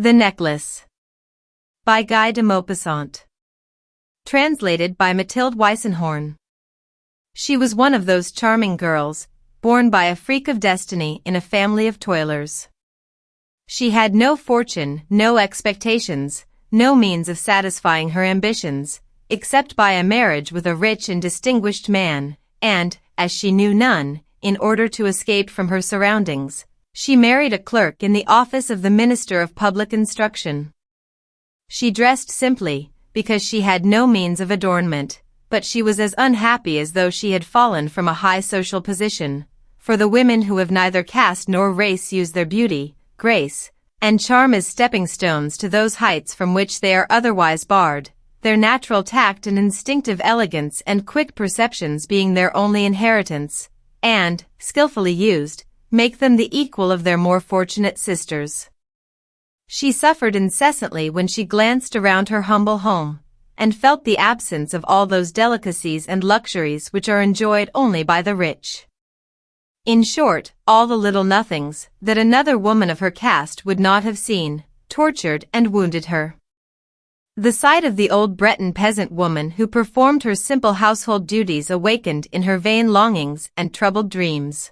The Necklace by Guy de Maupassant. Translated by Mathilde Weissenhorn. She was one of those charming girls, born by a freak of destiny in a family of toilers. She had no fortune, no expectations, no means of satisfying her ambitions, except by a marriage with a rich and distinguished man, and, as she knew none, in order to escape from her surroundings, she married a clerk in the office of the Minister of Public Instruction. She dressed simply, because she had no means of adornment, but she was as unhappy as though she had fallen from a high social position, for the women who have neither caste nor race use their beauty, grace, and charm as stepping stones to those heights from which they are otherwise barred, their natural tact and instinctive elegance and quick perceptions being their only inheritance, and, skillfully used, make them the equal of their more fortunate sisters. She suffered incessantly when she glanced around her humble home, and felt the absence of all those delicacies and luxuries which are enjoyed only by the rich. In short, all the little nothings that another woman of her caste would not have seen, tortured and wounded her. The sight of the old Breton peasant woman who performed her simple household duties awakened in her vain longings and troubled dreams.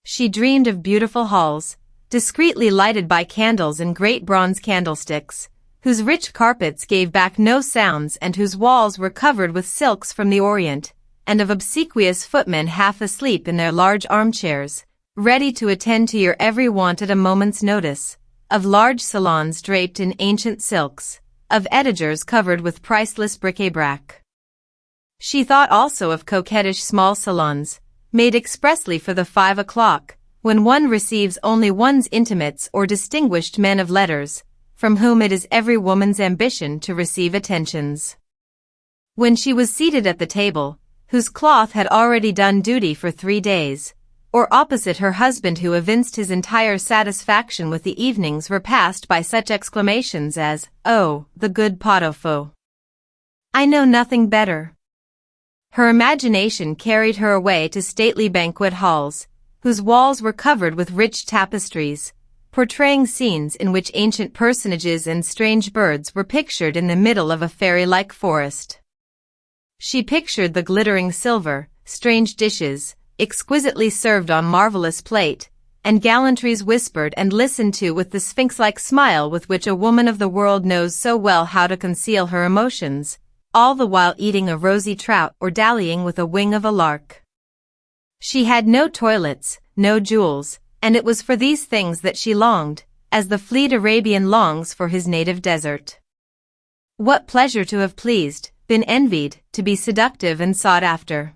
She dreamed of beautiful halls, discreetly lighted by candles in great bronze candlesticks, whose rich carpets gave back no sounds and whose walls were covered with silks from the Orient, and of obsequious footmen half asleep in their large armchairs, ready to attend to your every want at a moment's notice, of large salons draped in ancient silks, of etagères covered with priceless bric-a-brac. She thought also of coquettish small salons, made expressly for the 5 o'clock, when one receives only one's intimates or distinguished men of letters, from whom it is every woman's ambition to receive attentions. When she was seated at the table, whose cloth had already done duty for 3 days, or opposite her husband who evinced his entire satisfaction with the evening's repast by such exclamations as, "Oh, the good pot-au-feu! I know nothing better." Her imagination carried her away to stately banquet halls, whose walls were covered with rich tapestries, portraying scenes in which ancient personages and strange birds were pictured in the middle of a fairy-like forest. She pictured the glittering silver, strange dishes, exquisitely served on marvelous plate, and gallantries whispered and listened to with the sphinx-like smile with which a woman of the world knows so well how to conceal her emotions, all the while eating a rosy trout or dallying with a wing of a lark. She had no toilets, no jewels, and it was for these things that she longed, as the fleet Arabian longs for his native desert. What pleasure to have pleased, been envied, to be seductive and sought after.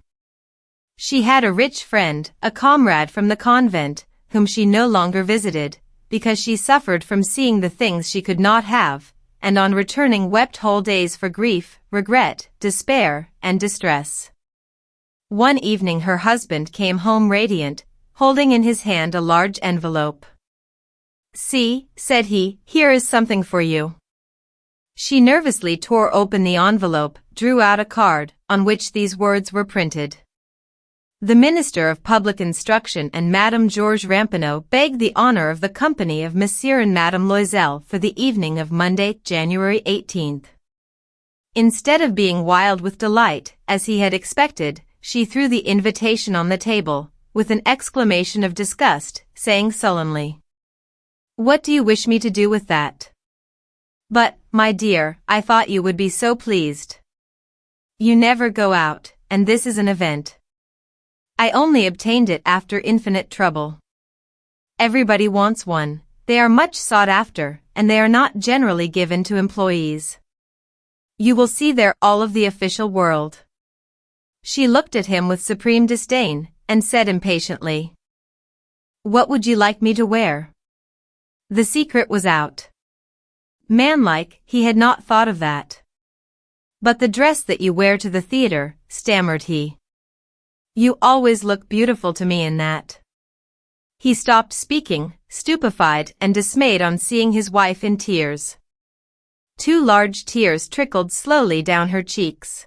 She had a rich friend, a comrade from the convent, whom she no longer visited, because she suffered from seeing the things she could not have, and on returning wept whole days for grief, regret, despair, and distress. One evening her husband came home radiant, holding in his hand a large envelope. "See," said he, "here is something for you." She nervously tore open the envelope, drew out a card, on which these words were printed. The Minister of Public Instruction and Madame Georges Ramponneau begged the honor of the company of Monsieur and Madame Loisel for the evening of Monday, January 18th. Instead of being wild with delight, as he had expected, she threw the invitation on the table, with an exclamation of disgust, saying sullenly, "What do you wish me to do with that? But, my dear, I thought you would be so pleased. You never go out, and this is an event. I only obtained it after infinite trouble. Everybody wants one, they are much sought after, and they are not generally given to employees. You will see there all of the official world." She looked at him with supreme disdain, and said impatiently, "What would you like me to wear?" The secret was out. Manlike, he had not thought of that. "But the dress that you wear to the theater," stammered he. "You always look beautiful to me in that." He stopped speaking, stupefied and dismayed on seeing his wife in tears. 2 large tears trickled slowly down her cheeks.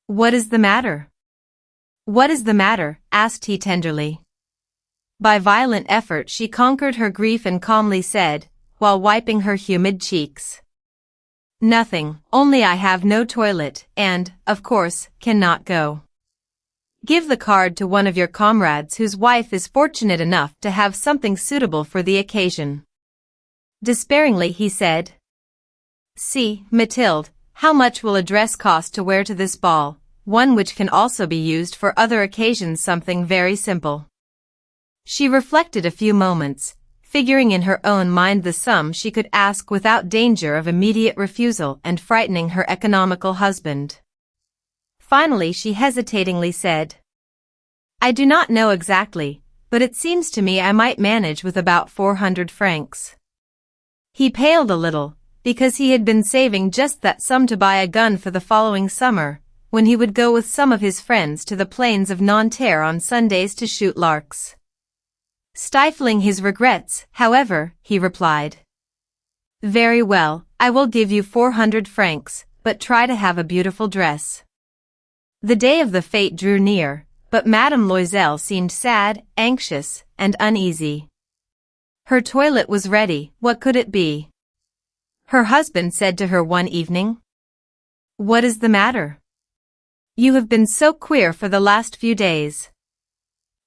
"What is the matter? What is the matter?" asked he tenderly. By violent effort she conquered her grief and calmly said, while wiping her humid cheeks. Nothing, only I have no toilet and, of course, cannot go. Give the card to one of your comrades whose wife is fortunate enough to have something suitable for the occasion. Despairingly he said. See, Mathilde, how much will a dress cost to wear to this ball, one which can also be used for other occasions, something very simple. She reflected a few moments, figuring in her own mind the sum she could ask without danger of immediate refusal and frightening her economical husband. Finally she hesitatingly said, I do not know exactly, but it seems to me I might manage with about 400 francs. He paled a little, because he had been saving just that sum to buy a gun for the following summer, when he would go with some of his friends to the plains of Nanterre on Sundays to shoot larks. Stifling his regrets, however, he replied. Very well, I will give you 400 francs, but try to have a beautiful dress. The day of the fete drew near, but Madame Loisel seemed sad, anxious, and uneasy. Her toilet was ready, what could it be? Her husband said to her one evening. What is the matter? You have been so queer for the last few days.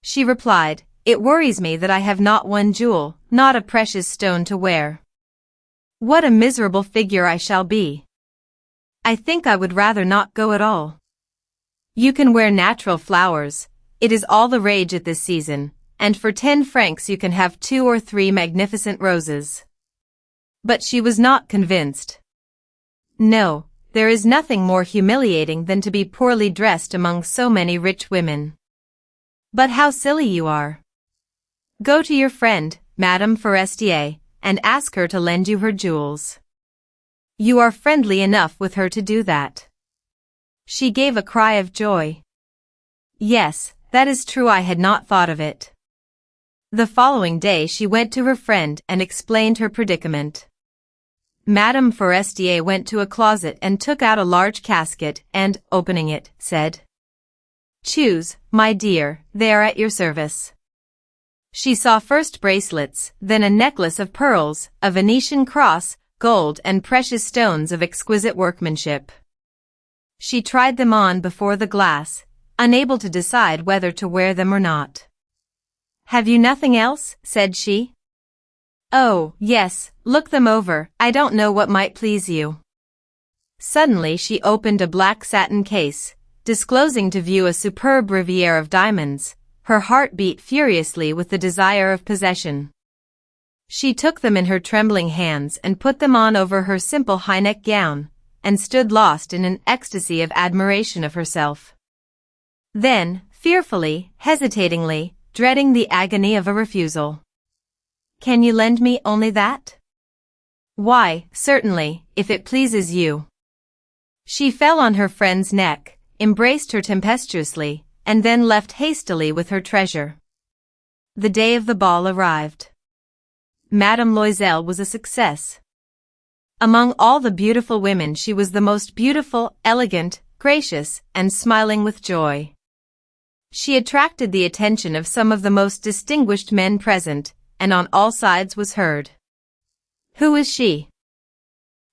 She replied, It worries me that I have not one jewel, not a precious stone to wear. What a miserable figure I shall be. I think I would rather not go at all. You can wear natural flowers, it is all the rage at this season, and for 10 francs you can have 2 or 3 magnificent roses. But she was not convinced. No, there is nothing more humiliating than to be poorly dressed among so many rich women. But how silly you are. Go to your friend, Madame Forestier, and ask her to lend you her jewels. You are friendly enough with her to do that. She gave a cry of joy. Yes, that is true, I had not thought of it. The following day she went to her friend and explained her predicament. Madame Forestier went to a closet and took out a large casket and, opening it, said, Choose, my dear, they are at your service. She saw first bracelets, then a necklace of pearls, a Venetian cross, gold and precious stones of exquisite workmanship. She tried them on before the glass, unable to decide whether to wear them or not. Have you nothing else? Said she. Oh, yes, look them over, I don't know what might please you. Suddenly she opened a black satin case, disclosing to view a superb riviere of diamonds. Her heart beat furiously with the desire of possession. She took them in her trembling hands and put them on over her simple high-neck gown, and stood lost in an ecstasy of admiration of herself. Then, fearfully, hesitatingly, dreading the agony of a refusal. Can you lend me only that? Why, certainly, if it pleases you. She fell on her friend's neck, embraced her tempestuously, and then left hastily with her treasure. The day of the ball arrived. Madame Loisel was a success. Among all the beautiful women she was the most beautiful, elegant, gracious, and smiling with joy. She attracted the attention of some of the most distinguished men present, and on all sides was heard. Who is she?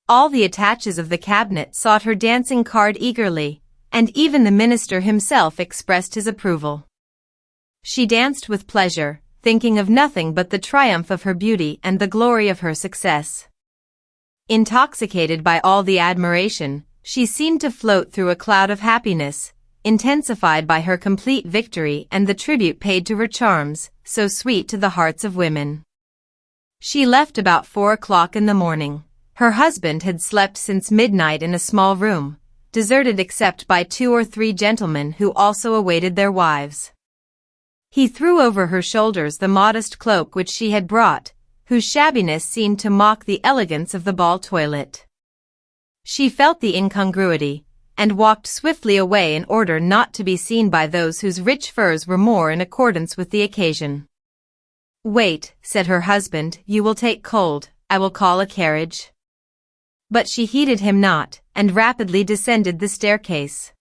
All the attaches of the cabinet sought her dancing card eagerly, and even the minister himself expressed his approval. She danced with pleasure, thinking of nothing but the triumph of her beauty and the glory of her success. Intoxicated by all the admiration, she seemed to float through a cloud of happiness, intensified by her complete victory and the tribute paid to her charms, so sweet to the hearts of women. She left about 4 o'clock in the morning. Her husband had slept since midnight in a small room, deserted except by 2 or 3 gentlemen who also awaited their wives. He threw over her shoulders the modest cloak which she had brought, whose shabbiness seemed to mock the elegance of the ball toilet. She felt the incongruity, and walked swiftly away in order not to be seen by those whose rich furs were more in accordance with the occasion. Wait, said her husband, you will take cold, I will call a carriage. But she heeded him not, and rapidly descended the staircase.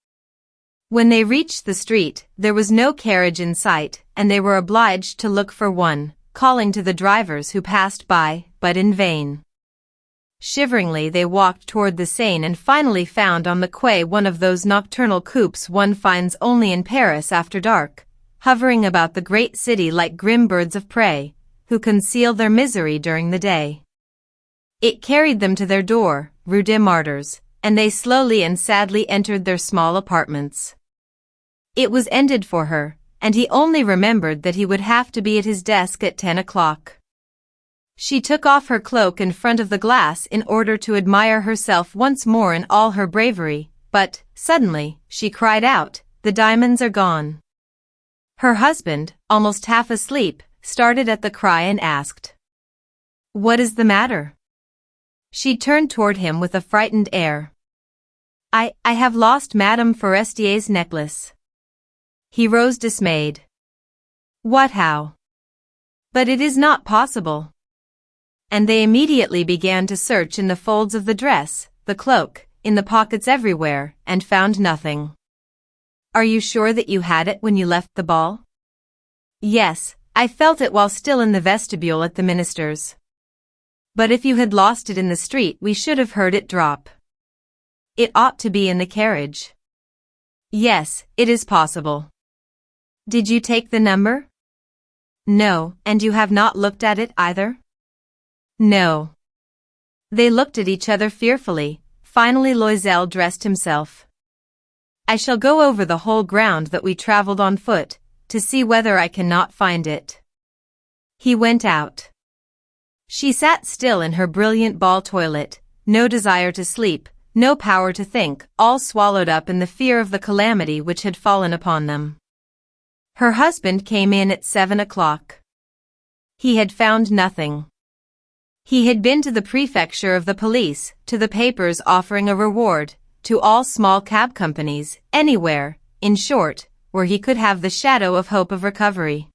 When they reached the street, there was no carriage in sight, and they were obliged to look for one, calling to the drivers who passed by, but but in vain. Shiveringly they walked toward the Seine and finally found on the quay one of those nocturnal coupes one finds only in Paris after dark, hovering about the great city like grim birds of prey, who conceal their misery during the day. It carried them to their door, Rue des Martyrs, and they slowly and sadly entered their small apartments. It was ended for her, and he only remembered that he would have to be at his desk at 10 o'clock. She took off her cloak in front of the glass in order to admire herself once more in all her bravery, but, suddenly, she cried out, "The diamonds are gone." Her husband, almost half asleep, started at the cry and asked, "What is the matter?" She turned toward him with a frightened air. I have lost Madame Forestier's necklace." He rose dismayed. "What, how?" "But it is not possible." And they immediately began to search in the folds of the dress, the cloak, in the pockets everywhere, and found nothing. "Are you sure that you had it when you left the ball?" "Yes, I felt it while still in the vestibule at the minister's." "But if you had lost it in the street we should have heard it drop." "It ought to be in the carriage." "Yes, it is possible." "Did you take the number?" "No, and you have not looked at it either?" "No." They looked at each other fearfully. Finally Loisel dressed himself. "I shall go over the whole ground that we traveled on foot, to see whether I cannot find it." He went out. She sat still in her brilliant ball toilet, no desire to sleep, no power to think, all swallowed up in the fear of the calamity which had fallen upon them. Her husband came in at 7 o'clock. He had found nothing. He had been to the prefecture of the police, to the papers offering a reward, to all small cab companies, anywhere, in short, where he could have the shadow of hope of recovery.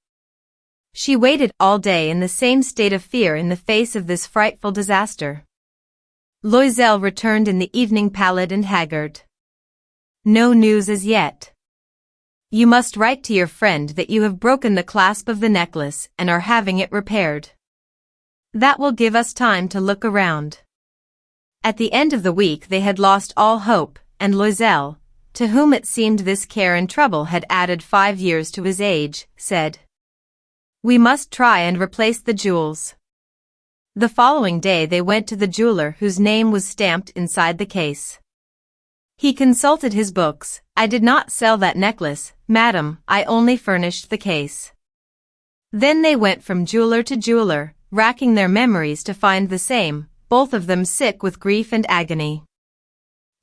She waited all day in the same state of fear in the face of this frightful disaster. Loisel returned in the evening pallid and haggard. "No news as yet." "You must write to your friend that you have broken the clasp of the necklace and are having it repaired. That will give us time to look around." At the end of the week they had lost all hope, and Loisel, to whom it seemed this care and trouble had added 5 years to his age, said, "We must try and replace the jewels." The following day they went to the jeweler whose name was stamped inside the case. He consulted his books. "I did not sell that necklace, madam, I only furnished the case." Then they went from jeweler to jeweler, racking their memories to find the same, both of them sick with grief and agony.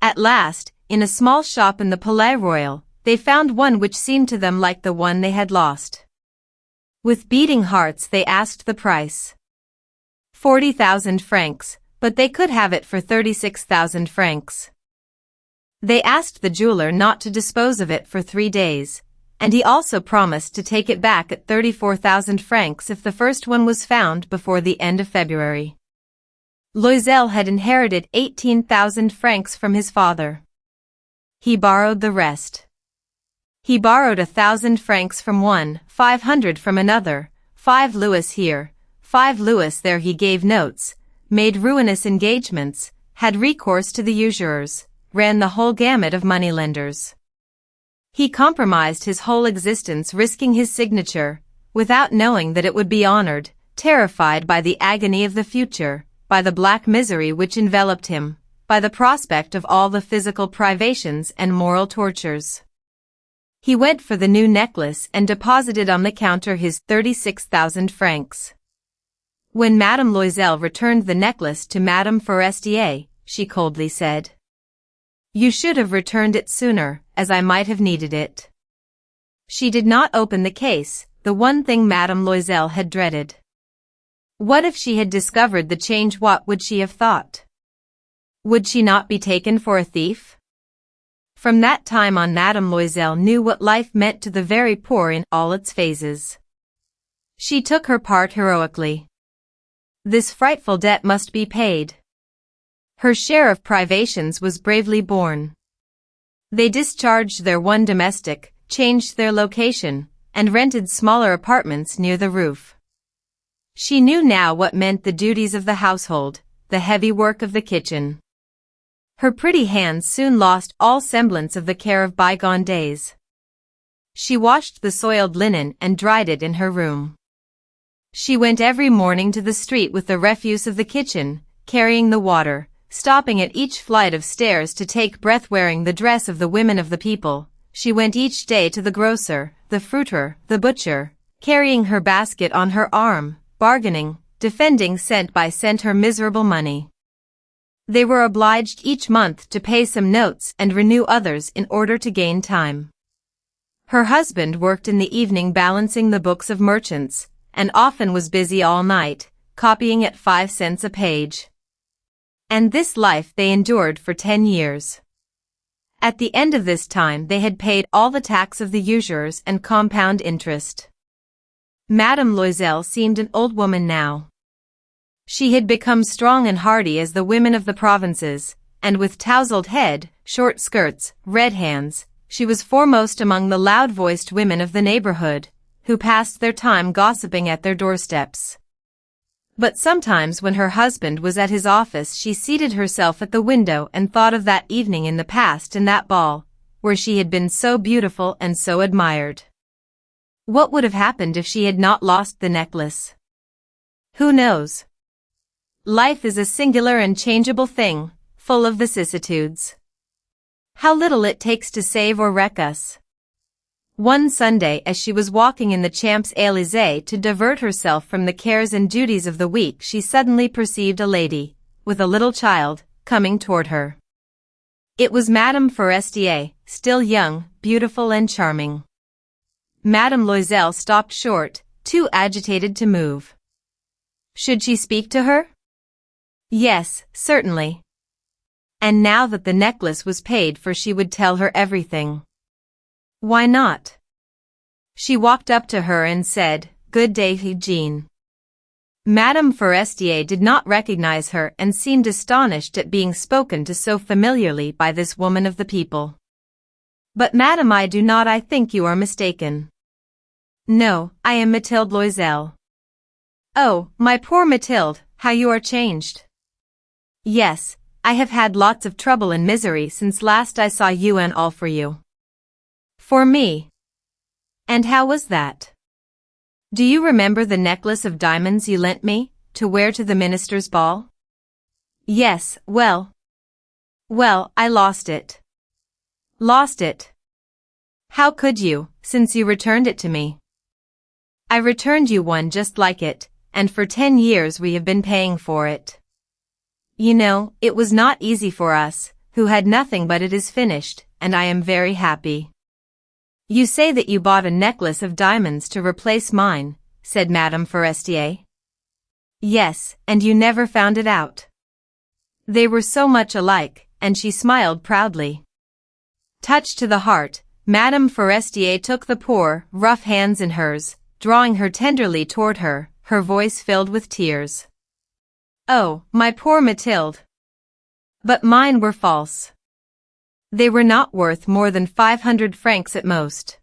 At last, in a small shop in the Palais Royal, they found one which seemed to them like the one they had lost. With beating hearts they asked the price. 40,000 francs, but they could have it for 36,000 francs. They asked the jeweler not to dispose of it for 3 days, and he also promised to take it back at 34,000 francs if the first one was found before the end of February. Loisel had inherited 18,000 francs from his father. He borrowed the rest. He borrowed 1,000 francs from one, 500 from another, 5 louis here, 5 louis there. He gave notes, made ruinous engagements, had recourse to the usurers, ran the whole gamut of moneylenders. He compromised his whole existence, risking his signature, without knowing that it would be honored, terrified by the agony of the future, by the black misery which enveloped him, by the prospect of all the physical privations and moral tortures. He went for the new necklace and deposited on the counter his 36,000 francs. When Madame Loisel returned the necklace to Madame Forestier, she coldly said, "You should have returned it sooner, as I might have needed it." She did not open the case, the one thing Madame Loisel had dreaded. What if she had discovered the change? What would she have thought? Would she not be taken for a thief? From that time on Madame Loisel knew what life meant to the very poor in all its phases. She took her part heroically. This frightful debt must be paid. Her share of privations was bravely borne. They discharged their one domestic, changed their location, and rented smaller apartments near the roof. She knew now what meant the duties of the household, the heavy work of the kitchen. Her pretty hands soon lost all semblance of the care of bygone days. She washed the soiled linen and dried it in her room. She went every morning to the street with the refuse of the kitchen, carrying the water, stopping at each flight of stairs to take breath, wearing the dress of the women of the people. She went each day to the grocer, the fruiterer, the butcher, carrying her basket on her arm, bargaining, defending cent by cent her miserable money. They were obliged each month to pay some notes and renew others in order to gain time. Her husband worked in the evening balancing the books of merchants, and often was busy all night, copying at 5 cents a page. And this life they endured for 10 years. At the end of this time they had paid all the tax of the usurers and compound interest. Madame Loisel seemed an old woman now. She had become strong and hardy as the women of the provinces, and with tousled head, short skirts, red hands, she was foremost among the loud-voiced women of the neighborhood, who passed their time gossiping at their doorsteps. But sometimes when her husband was at his office she seated herself at the window and thought of that evening in the past and that ball, where she had been so beautiful and so admired. What would have happened if she had not lost the necklace? Who knows? Life is a singular and changeable thing, full of vicissitudes. How little it takes to save or wreck us. One Sunday as she was walking in the Champs-Élysées to divert herself from the cares and duties of the week, she suddenly perceived a lady, with a little child, coming toward her. It was Madame Forestier, still young, beautiful and charming. Madame Loisel stopped short, too agitated to move. Should she speak to her? Yes, certainly. And now that the necklace was paid for she would tell her everything. Why not? She walked up to her and said, "Good day, Jean." Madame Forestier did not recognize her and seemed astonished at being spoken to so familiarly by this woman of the people. "But madame, I think you are mistaken." "No, I am Mathilde Loisel." "Oh, my poor Mathilde, how you are changed." "Yes, I have had lots of trouble and misery since last I saw you, and all for you." "For me? And how was that? Do you remember the necklace of diamonds you lent me, to wear to the minister's ball?" "Yes, well, I lost it." "Lost it? How could you, since you returned it to me?" "I returned you one just like it, and for 10 years we have been paying for it. You know, it was not easy for us, who had nothing, but it is finished, and I am very happy." "You say that you bought a necklace of diamonds to replace mine," said Madame Forestier. "Yes, and you never found it out." They were so much alike, and she smiled proudly. Touched to the heart, Madame Forestier took the poor, rough hands in hers, drawing her tenderly toward her, her voice filled with tears. "Oh, my poor Mathilde! But mine were false. They were not worth more than 500 francs at most."